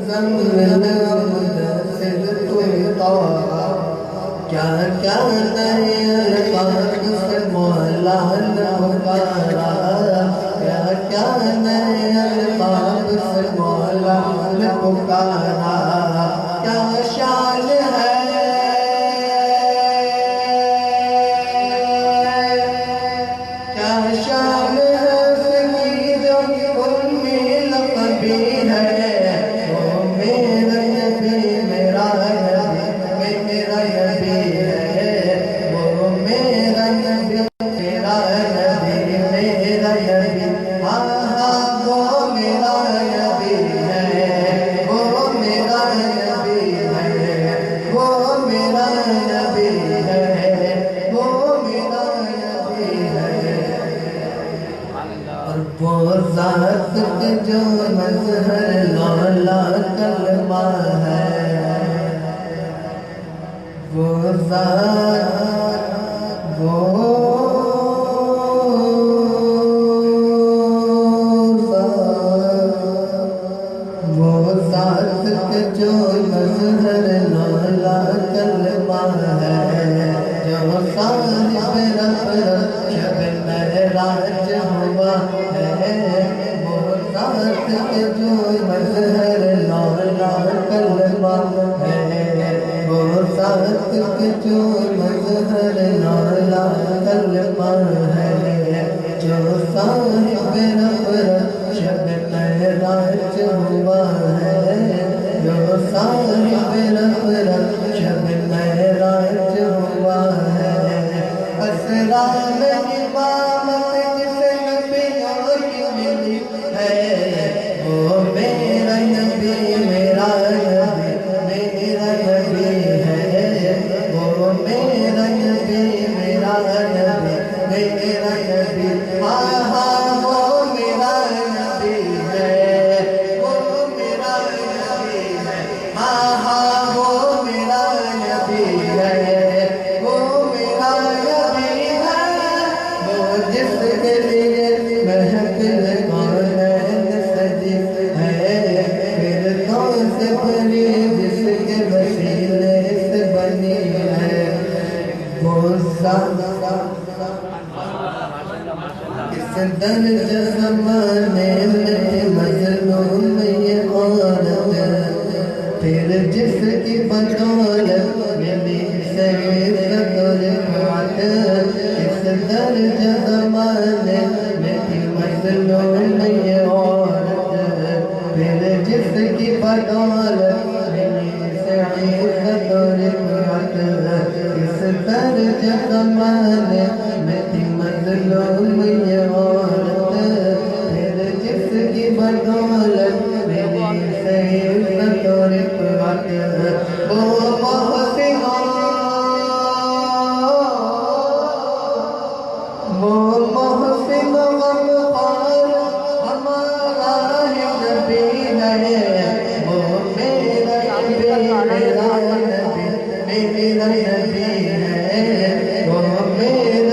مزمل مدثر طاعہ کیا کیا نئے الفاظ سے مولا نے پکارا کیا کیا نئے الفاظ سے مولا نے پکارا کیا شان ہے کیا شان ہے اس کی جو ان میں لقبی ہے وہ میرا نبی میرا نبی میرا نبی ہے وہ میرا نبی میرا نبی میرا نبی ہاں ہاں وہ میرا نبی ہے وہ میرا نبی ہے وہ میرا نبی ہے وہ میرا نبی ہے اور وہ ذات کے جو مظہر لالا کلمہ ہے وہ ذات وہ ذات کے جو مظہر لالا کلمہ ہے جو صاحب رب شب معراج ہوا ہے وہ ذات کے جو مظہر لالا کلمہ ہے وہ ذات کے جو مظہر لالا کلمہ ہے جو صاحب رب شب معراج ہوا ہے جو صاحب رب شب معراج ہوا ہے اسرا میں امامت جسے نبیوں کی ملی ہے وہ میرا نبی میرا نبی میرا نبی ہے وہ میرا نبی میرا نبی میرا نبی ہاں ہاں وہ میرا نبی ہے وہ میرا نبی ہے ہاں ہاں وہ میرا نبی ہے وہ میرا نبی ہے وہ جس کے لیے محفل کونین سجی ہے پھر تو سے بھری جس کے وسیلے سے بنی ہے وہ اس درج زمانے میں مظلوم یہ عورت پھر جس کی بدولت ملی سعادت و رفعت اس درج زمانے میں مظلوم یہ عورت پھر جس کی بدولت ملی سعادت و رفعت اس درج زمانے میں مظلوم یہ عورت پھر جس کی بدولت ملی سعادت و رفعت وہ محسن غمخوار ہمارا ہے نبی ہے وہ میرا نبی میرا نبی میرا نبی ہے وہ میرا